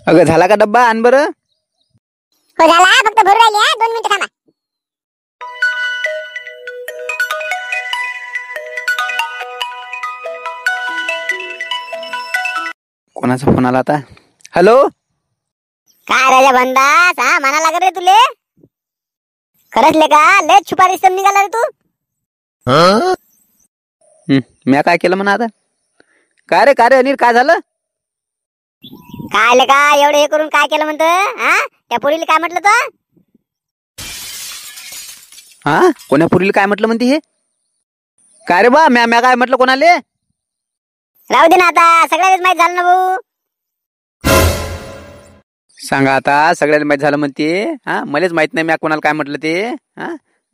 अगं झाला का डब्बा? आण बरं. हो झाला, फक्त भरू राहिली. 2 मिनिटं थांबा. कोणाचा फोन आला आता? हॅलो. काय राजा बंदास, म्हणा लागत रे तुले? खरंच ले का? लय छुपा दिसत निघाला रे तू. मी काय केलं म्हणा आता? काय रे अनिल, काय झालं? काय ले का एवढं हे करून काय केलं म्हणतं? त्या पोरीला काय म्हटलं तो? कोण्या पोरीला काय म्हटलं म्हणते हे? काय रे बा, म्या काय म्हटलं कोणाले? राहू दे ना आता, सगळ्याच माहित झालं ना भाऊ. सांगा आता, सगळ्याला माहित झालं म्हणते. मलाच माहित नाही म्या कोणाला काय म्हटलं ते.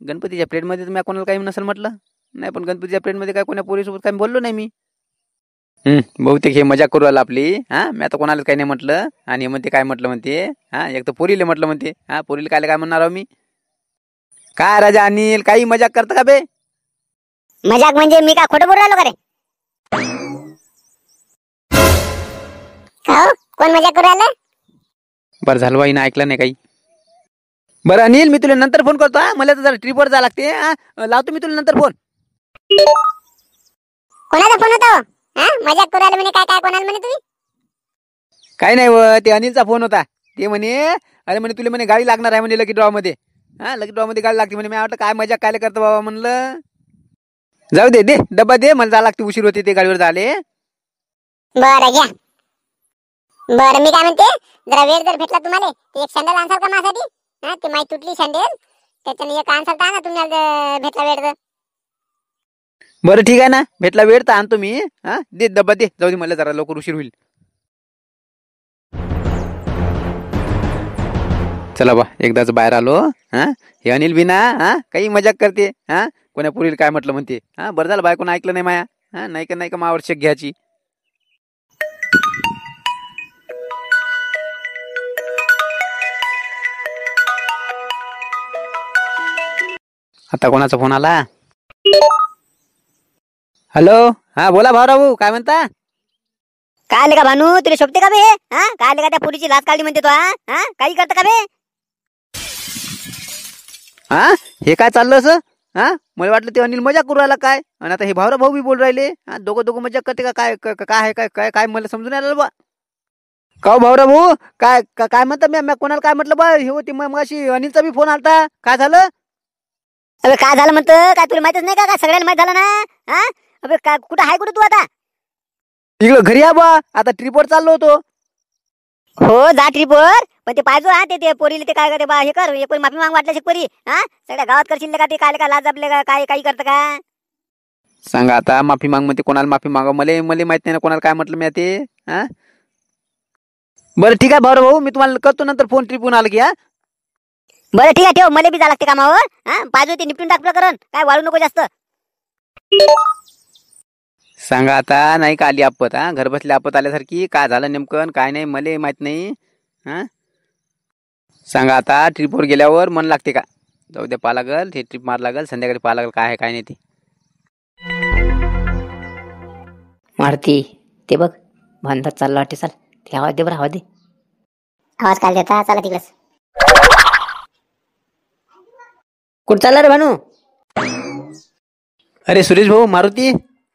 गणपतीच्या प्लेट मध्ये म्या कोणाला काही नसेल म्हटलं नाही, पण गणपतीच्या प्लेट मध्ये काय कोण्या पोरीसोबत काही बोललो नाही मी. बहुतेक हे मजा करू आला आपली. मी तर कोणाला काही नाही म्हटलं, आणि म्हणते काय म्हटलं म्हणते. एक तर पोरीले म्हटलं म्हणते. पोरीला काय म्हणार आहो मी? काय राजा अनिल, काही मजाक करत का बे? मजाक म्हणजे मी काय खोटं बोलू राहिलो का रे? कोण मजाक करू राहिलं? बरं झालं बाई, ना ऐकलं नाही काही. बरं अनिल, मी तुला नंतर फोन करतो. मला तर जरा ट्रिपवर जावं लागते. लावतो मी तुला नंतर फोन. कोणाचा फोन होता? मजाक करू राहिलं म्हणे. काय कोणाला म्हणे तुम्ही? काय नाही व, ते अनिलचा फोन होता. ते म्हणे अरे म्हणे तुला म्हणे गाडी लागणार आहे म्हणे लकी ड्रॉ मध्ये. लकी ड्रॉ मध्ये गाडी लागते म्हणे. मी वाटलं काय मजाक काय करतो बाबा म्हणलं. जाऊ दे, डब्बा दे, मला जावं लागते, उशीर होते ते गाडीवर झाले. बरं घ्या. बरं मी काय म्हणते, जरा वेळ जर भेटला तुम्हाला ते एक सँडल आणसाल का माझ्यासाठी? ती माई तुटली सँडल, त्याच्याने एक आणसाल का ना तुम्हाला भेटला वेळ तर? बरं ठीक आहे ना, भेटला वेळ तर आणतो मी. दे डब्बा दे, जाऊ दे, मला जरा लवकर उशीर होईल. चला बा, एकदाच बाहेर आलो. हे अनिल बिना काही मजाक करते. कोण्या पोरीला काय म्हटलं म्हणते. बरं झालं बायकोनं ऐकलं नाही माया. नाही का मावर शेक घ्यायची. आता कोणाचा फोन आला? हॅलो. बोला भाऊराव, काय म्हणता? काय का भानू, तुला शोभते का बे? काय का त्या पोरीची लाच काढली म्हणते तो? काही करत का बे? हे काय चाललं असं? मला वाटलं ते अनिल मजाक करू राहिला काय, आणि आता हे भाऊराव भाऊ बी बोल राहिले. दोघं मजाक करते का काय? काय मला समजून आलं बा. का भाऊराव भाऊ, काय म्हणता? मी कोणाला काय म्हटलं बा? हे होती मग अशी अनिलचा बी फोन आलता. काय झालं? अबे काय झालं म्हणतं? काय तुला माहितच नाही का? सगळ्यांना माहित झालं ना. अबे कुठं आहे तू आता? इकडं घरी या बा, आता ट्रिपवर चाललो होतो. हो जा ट्रिपवर, पण ते पाहिजे ते पोरीले ते काय करते बा, हे कर, एक माफी माग वाटल्या पोरी. सगळ्या गावात करशील का? ते काय लाज आपले का काय काही करतं का? सांगा आता, माफी माग म्हणते, कोणाला माफी मागा? मला माहित नाही ना कोणाला काय म्हटलं मी ते. बरं ठीक आहे भाऊराव भाऊ, मी तुम्हाला करतो नंतर फोन, ट्रिपहून आलं की. बरं ठीक आहे, ठेव. मला बी जा लागते कामावर. पाहिजे ते निपटून टाक प्रकरण, काय वाढू नको जास्त. सांगा आता, नाही का आली आपत? घर बसली आपत आल्यासारखी. काय झालं नेमकं काय नाही मला माहित नाही. सांगा आता, ट्रिपवर गेल्यावर मन लागते का? जाऊ द्या, पहा लागल, हे ट्रिप मार लागल, संध्याकाळी पहा लागल काय आहे काय नाही ते. मारती ते बघ, भांडत चालला वाटते. चाल ते आवाज दे बरं, आवाज दे. आवाज काल देता, चला तिकडच. कुठं चालला रे भानू? अरे सुरेश भाऊ, मारुती,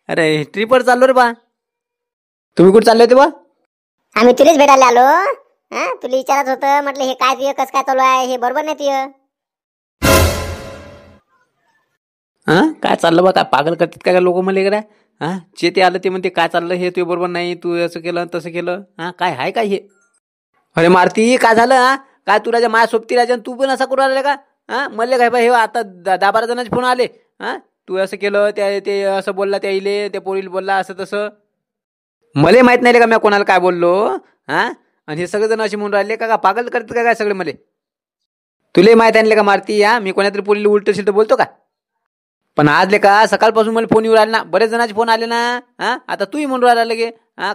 अरे ट्रिपवर चाललो रे बा. तुम्ही कुठे चालले होते बा? आम्ही तुलाच भेटायला आलो. तुला विचारत होतं, म्हटलं हे काय तुझं कसं काय चालू आहे, हे बरोबर नाही तुझं. काय चाललं बा? काय पागल करतात काय लोक मला इकडे? जे ते आलं ते म्हणते काय चाललं हे तुझं बरोबर नाही, तू असं केलं तसं केलं. काय आहे काय हे? अरे मारुती, काय झालं? काय तू राजा माया सोबती राजा, तू पण असा करू राहिला का? मला काय बा, हे आता 10-12 जणांचे फोन आले. तू असं केलं, ते असं बोलला, त्या इले त्या पोरीला बोलला असं तसं. मला माहित नाही का मी कोणाला काय बोललो? आणि हे सगळेजण असे म्हणून राहिले का पागल करतात का काय सगळे मला? तुला माहित आणले का मारुती? मी कोणातरी पोरीला उलट शिलट बोलतो का? पण आज का सकाळपासून मला फोन येऊ राहिले ना, बरेच जणांचे फोन आले ना. आता तूही म्हणून राहिला लगे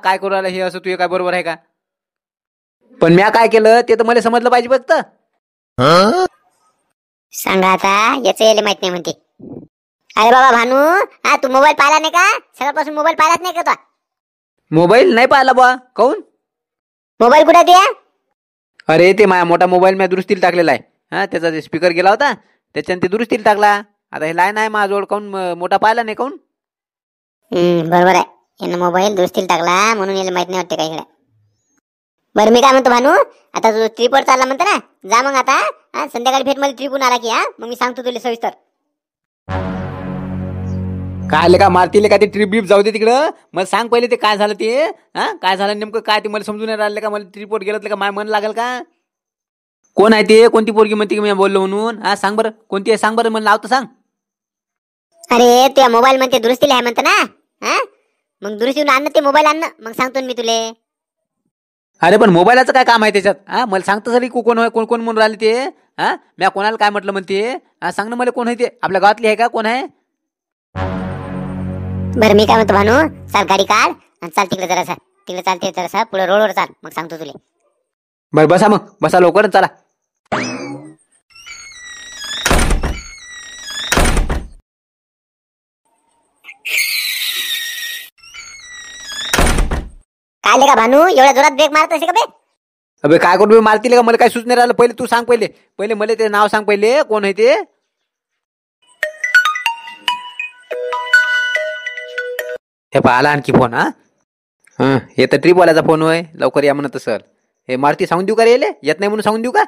काय करू राहिला हे असं, तुझे काय बरोबर आहे का? पण म्या काय केलं ते तर मला समजलं पाहिजे फक्त. सांगा आता, याच यायला माहित नाही म्हणते. अरे बाबा भानू, तू मोबाईल पाहिला नाही का? सकाळपासून मोबाईल पाहिलाच नाही का? मोबाईल नाही पाहिला बा. काऊन? मोबाईल कुठे तुया? अरे ते माझ्या मोठा मोबाईल मी दुरुस्तीला टाकलेला आहे. त्याचा जे स्पीकर गेला होता त्याच्याने ते दुरुस्तीला टाकला. आता हे लाईन आहे माझ्याजवळ, काऊन मोठा पाहिला नाही काऊन? बरोबर आहे. यानं मोबाईल दुरुस्तीला टाकला म्हणून याला माहित नाही वाटते काय इकडे. बरं मी काय म्हणतो भानू, आता तू ट्रिपवर चालला म्हणतो ना, जा मग आता. संध्याकाळी भेट मध्ये ट्रिपहून आला की मग मी सांगतो तुला सविस्तर. काय का मारतीले का ते ट्रिप बीप जाऊ दे तिकडं. मला सांग पहिले ते काय झालं ते. काय झालं नेमकं काय ते मला समजून नाही राहिलं का. मला ट्रिपवर गेलं का माझ्या मन लागेल का? कोण आहे ते? कोणती पोरगी म्हणते की मी बोललो म्हणून? सांग बरं कोणती आहे, सांग बरं, मला लावतो सांग. अरे त्या मोबाईल मध्ये दुरुस्तीला आहे म्हणतो ना. मग दुरुस्तीहून आणणं ते मोबाईल आणणं, मग सांगतो मी तुले. अरे पण मोबाईलाचं काय काम आहे त्याच्यात? मला सांगतो सरी कोण आहे, कोण कोण म्हणून राहिले ते. मी कोणाला काय म्हटलं म्हणते? सांग ना मला कोण आहे ते. आपल्या गावातली आहे का, कोण आहे? बरं मी काय म्हणतो भानू, चाल गाडी काढ आणि चाल तिकडे जरासा. तिकडे चालते जरासा पुढे रोडवर चाल, मग सांगतो तुले. बरं बसा मग, बसा लवकर चला. काय का भानू, एवढ्या जोरात ब्रेक मारत असे का बे? अबे काय करू मारतील का, मला काय सुचणे राहिलं. पहिले तू सांग, पहिले मला ते नाव सांग पहिले, कोण आहे ते. हे पाहिला आणखी फोन. हे तर ट्रिपवाल्याचा फोन होय. लवकर या म्हणत सर. हे मारुती सांगून देऊ का रे? येत नाही म्हणून सांगून देऊ का?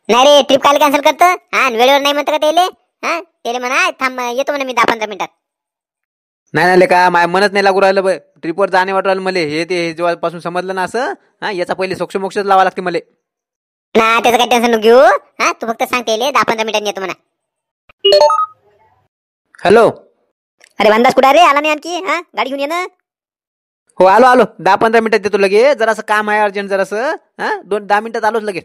नाही रे, ट्रिप काल कॅन्सल करतो. वेळेवर नाही म्हणतो का त्याले? त्याले म्हणा थांब, येतो म्हणा मी 10-15 मिनिटात. नाही का माझ्या मनच नाही लागू राहिलं. ट्रिपवर जाणे वाटू राहिलं मला. हे ते जेव्हापासून समजलं ना असं, याचा पहिले सोक्ष लावा लागते मला. ना त्याचं काही टेन्शन नको घेऊ. तू फक्त सांग त्याले 10-15 मिनिटांनी येतो म्हणा. हॅलो. अरे वंदास कुठे रे? आला नाही आणखी? गाडी घेऊन ये ना. हो आलो 10-15 मिनिटात येतो लगे. जरासं काम आहे अर्जंट जरासं. 2-10 मिनिटात आलोच लगे.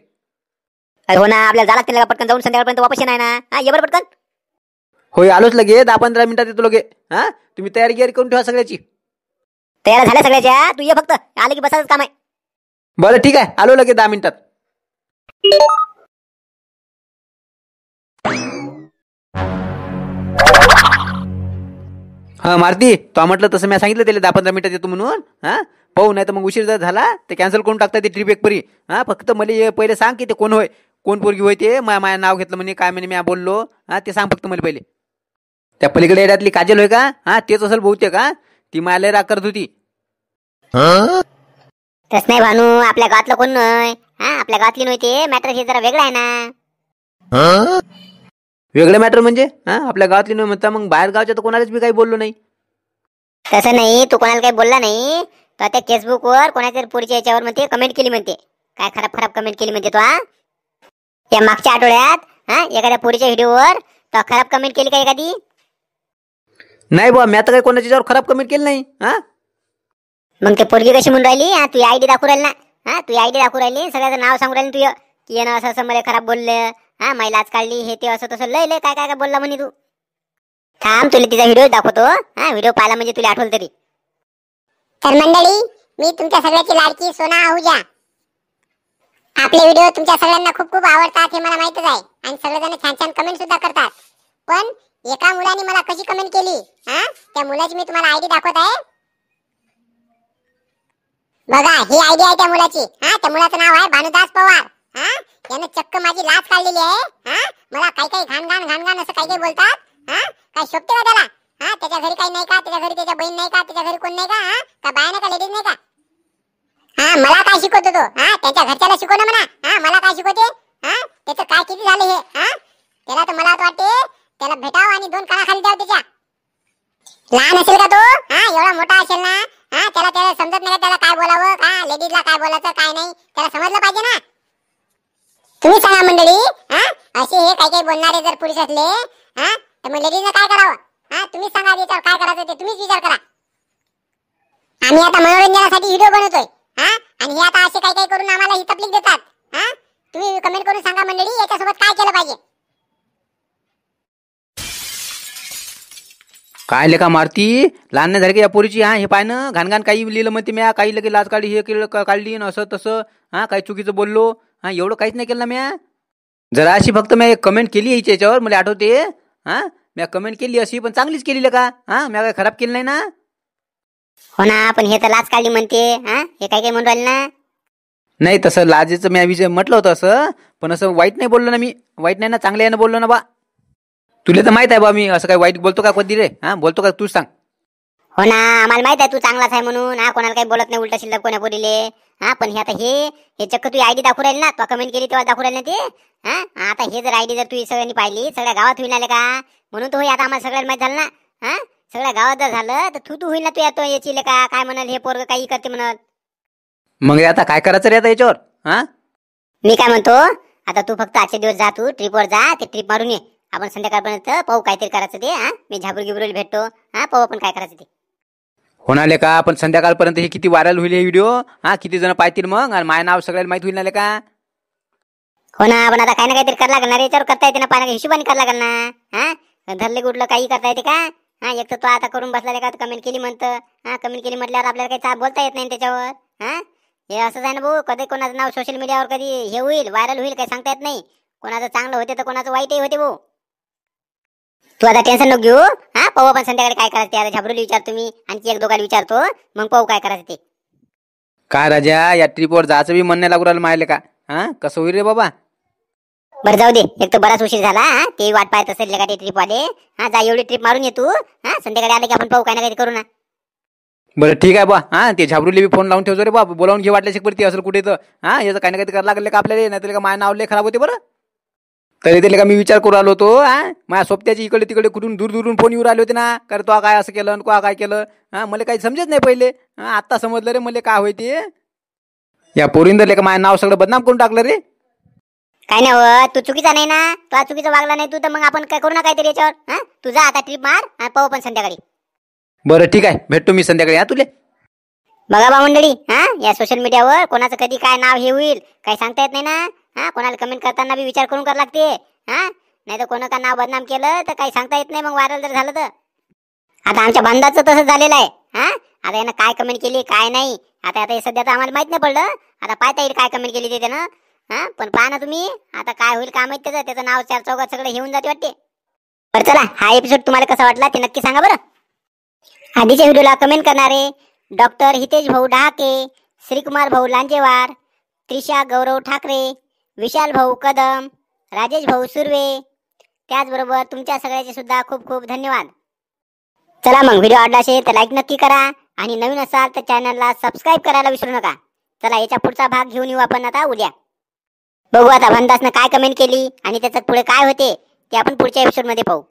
अरे हो ना, आपल्याला झाला त्याला पटकन जाऊन संध्याकाळपर्यंत वापस नाही ना. ये बरं पटकन. होय आलोच लगे. 10-15 मिनिटात येतो लगे. तुम्ही तयारी करून ठेवा सगळ्याची. तयार झाल्या सगळ्याच्या. तू ये फक्त, आले की बसायचं काम आहे. बरं ठीक आहे, आलो लगे 10 मिनिटात. मारुती तो म्हटलं तसं मी सांगितलं त्याला 10-15 मिनिटात येतो म्हणून. पाहू नाही तर मग उशीर जर झाला ते कॅन्सल करून टाकता ते ट्रिप एक परी. फक्त मला पहिले सांग की ते कोण होय, कोण पोरगी होय ते. माझ्या नाव घेतलं म्हणे, काय म्हणे मी बोललो. ते सांग फक्त मला पहिले. त्या पलीकडे एरियातली काजल होय का? तेच असेल बहुतेक. ती मला राग करत होती. तस नाही भानू, आपल्या गावातलं कोण नाही. आपल्या गावातली नव्हते. मॅटर हे जरा वेगळं आहे ना. वेगळं मॅटर म्हणजे? आपल्या गावातली नाही म्हणता मग बाहेर गावच्या तर कोणालाच मी काही बोललो नाही. तसं नाही, तू कोणाला काही बोलला नाही. तर त्या फेसबुकवर कोणाच्या पोरीच्या याच्यावर म्हणते कमेंट केली म्हणते. काय खराब कमेंट केली म्हणते तो. या मागच्या आठवड्यात एखाद्या पोरीच्या व्हिडिओवर तो खराब कमेंट केली का एखादी? नाही बा, मी आता काही कोणाच्या याच्यावर खराब कमेंट केली नाही. मग ते पोरगी कशी म्हणून राहिली? तू आयडी दाखवू राहिली ना. तू आयडी दाखवू राहिली, सगळ्याचं नाव सांगू राहिली तुझं की यानं असं असं मला खराब बोललं. मला आज काढली हे ते असं तसं लय काय बोलला म्हणे तू. थांब तुला तिचा व्हिडिओ दाखवतो. व्हिडिओ पाहिला म्हणजे तुला आठवलं तरी. तर मंडळी, मी तुमच्या सगळ्याची लाडकी सोना आहुजा. आपले व्हिडिओ तुमच्या सगळ्यांना खूप खूप आवडतात हे मला माहितच आहे. आणि सगळेजण छान छान कमेंट सुद्धा करतात. पण एका मुलाने मला कशी कमेंट केली, त्या मुलाची मी तुम्हाला आयडी दाखवत आहे. बघा, ही आयडी आहे त्या मुलाची. त्या मुलाचं नाव आहे भानुदास पवार. यानं चक्क माझी लाच काढलेली आहे. मला काही घाण असं काही बोलतात. काय शोभते का त्याला? त्याच्या घरी काही नाही का? त्याच्या घरी त्याच्या बहीण नाही का? त्याच्या घरी कोण नाही का बाया नाही का, लेडीज नाही का? मला काय शिकवतो तो? त्याच्या घरच्याला शिकवणं म्हणा. मला काय शिकवते? त्याचं काय किती झालं हे? त्याला तर मला वाटते त्याला भेटावं आणि 2 कानाखाली द्यावं त्याच्या. लहान असेल का तो? एवढा मोठा असेल ना. त्याला समजत नाही का त्याला काय बोलावं, का लेडीजला काय बोलायचं काय नाही, त्याला समजलं पाहिजे ना. तुम्ही सांगा मंडळी, असे हे काही बोलणारे जर पुरुष असले तर मग लेडीजने काय करावं? तुम्ही सांगा, याच्यावर काय करायचं ते तुम्हीच विचार करा. आम्ही आता मनोरंजनासाठी व्हिडिओ बनवतोय. आणि हे आता असे काही करून आम्हाला ही तकलीफ देतात. तुम्ही कमेंट करून सांगा मंडळी, याच्यासोबत काय केलं पाहिजे. काय लेखा मारती लहान नाही झाली का या पोरीची? हे पाय ना, घाणघाण काही लिहिलं म्हणते म्या, काही लगे लाज काढली, हे केलं काढली असं तसं. काही चुकीचं बोललो. एवढं काहीच नाही केलं ना म्या. जरा अशी फक्त मी कमेंट केली हिच्या याच्यावर, मला आठवते. मी कमेंट केली अशी, पण चांगलीच केली का? मी काय खराब केलं नाही ना. हो ना, पण हे तर लाच काढली म्हणते. हे काय म्हणून राहिले ना. नाही तसं लाजेचं मी विषय म्हटलं होतं असं, पण असं वाईट नाही बोललो ना मी. वाईट नाही ना, चांगल्या यानं बोललो ना बा. तुला तर माहित आहे बा मी असं काही वाईट बोलतो का कधी रे? हा बोलतो का तूच सांग. हो ना, आम्हाला माहित आहे तू चांगलाच आहे म्हणून. कोणाला काही बोलत नाही उलट शिल्लक कोण्या पोरीले. पण हे आता हे चक्क तू आयडी दाखवू राहील ना, तू कमेंट केली तेव्हा दाखवू राहील ना ते. आता हे जर आयडी जर तू सगळ्यांनी पाहिली, सगळ्या गावात होईल आले का म्हणून तो आता आम्हाला सगळ्यांना माहित झालं ना. सगळ्या गावात जर झालं तर तू होईल ना, तू येतो याची का काय म्हणाल हे पोरग काही करते म्हणत. मग आता काय करायचं रे आता याच्यावर? मी काय म्हणतो, आता तू फक्त आजचे दिवस जा, तू ट्रिपवर जा, ते ट्रिप मारून ये. आपण संध्याकाळपर्यंत पाहू काहीतरी करायचं ते. मी झाबरू गिबरूला भेटतो. पाहू आपण काय करायचं ते. होणाले का पण संध्याकाळपर्यंत हे किती व्हायरल होईल हे व्हिडिओ? किती जण पाहतील मग? आणि माझं नाव सगळ्याला माहित होईल ना का? हो ना, पण आता काही ना काहीतरी करायला लागणार. याच्यावर करता येते ना, पाण्याच्या हिशोबाने करायला लागणार ना. धरले कुठलं काही करता येते का? एक तर तो आता करून बसला का, कमेंट केली म्हणतं. कमेंट केली म्हटल्यावर आपल्याला काही बोलता येत नाही त्याच्यावर. हे असंच आहे ना भाऊ, कधी कोणाचं नाव सोशल मीडियावर कधी हे होईल, व्हायरल होईल, काही सांगता येत नाही. कोणाचं चांगलं होते तर कोणाचं वाईटही होते भाऊ. तू आता टेन्शन नको घेऊ. पाहू आपण संध्याकाळी काय करायचं ते. आता झाबरूला विचारतो मी, आणखी एक दोघाला विचारतो, मग पाहू काय करायचं ते. काय राजा, या ट्रिपवर जायचं बी मन नाही लागू राहिलं मायले का? कसं होईल रे बाबा? बरं जाऊ दे, एक तर बराच उशीर झाला. ते वाट पाहत असेल का ते ट्रिप वाले. जा एवढी ट्रिप मारून ये तू. संध्याकाळी आले की आपण पाहू काय ना काही करू ना. बरं ठीक आहे बा. ते झाबरूले बी फोन लावून ठेवतो रे बा, बोलावून घे वाटल्या शिकपर ती असेल कुठे तर. याचं काही ना काही करायला लागले का आपल्याला? नाही का माझ्या नावले खराब होते बरं. तरी त्याला का मी विचार करू आलो होतो. माझ्या सोबत्याची इकडे तिकडे कुठून दूर दूरून फोन येऊ राहिले होते ना, कारण तो काय असं केलं आणि काय केलं. मला काही समजत नाही पहिले. आत्ता समजलं रे मला काय होय ते. या पोरींदरले का माझं नाव सगळं बदनाम करून टाकलं रे. काय नाही हो, तू चुकीचा नाही ना. तू चुकीचा वागला नाही तू तर मग आपण काय करू ना काहीतरी याच्यावर. तू जा आता ट्रिप मार, पाहू पण संध्याकाळी. बरं ठीक आहे, भेटतो मी संध्याकाळी. तुले बघा बा मंडळी, या सोशल मीडियावर कोणाचं कधी काय नाव हे होईल काही सांगता येत नाही ना. कोणाला कमेंट करताना बी विचार करून करावं लागते. नाही तर कोणाचं नाव बदनाम केलं तर काही सांगता येत नाही, मग व्हायरल जर झालं तर. आता आमच्या बांधाचं तसं झालेलं आहे. आता यानं काय कमेंट केली काय नाही, आता हे सध्या तर आम्हाला माहित नाही पडलं. आता पाहता येईल काय कमेंट केली ते त्यानं. पण पहा ना तुम्ही, आता काय होईल काय माहित त्याचं नाव चार चौघात सगळं घेऊन जाते वाटते. बरं चला, हा एपिसोड तुम्हाला कसा वाटला ते नक्की सांगा बरं. आधीच्या व्हिडिओला कमेंट करणारे डॉक्टर हितेश भाऊ डहाके, श्रीकुमार भाऊ लांजेवार, त्रिशा गौरव ठाकरे, विशाल भाऊ कदम, राजेश भाऊ सुर्वे, त्याचबरोबर तुमच्या सगळ्याचे सुद्धा खूप खूप धन्यवाद. चला मग, व्हिडिओ आवडला असेल तर लाईक नक्की करा, आणि नवीन असाल तर चॅनलला सबस्क्राईब करायला विसरू नका. चला, याच्या पुढचा भाग घेऊन येऊ आपण आता उद्या. बघू आता भंदासनं काय कमेंट केली आणि त्याच्यात पुढे काय होते ते आपण पुढच्या एपिसोडमध्ये पाहू.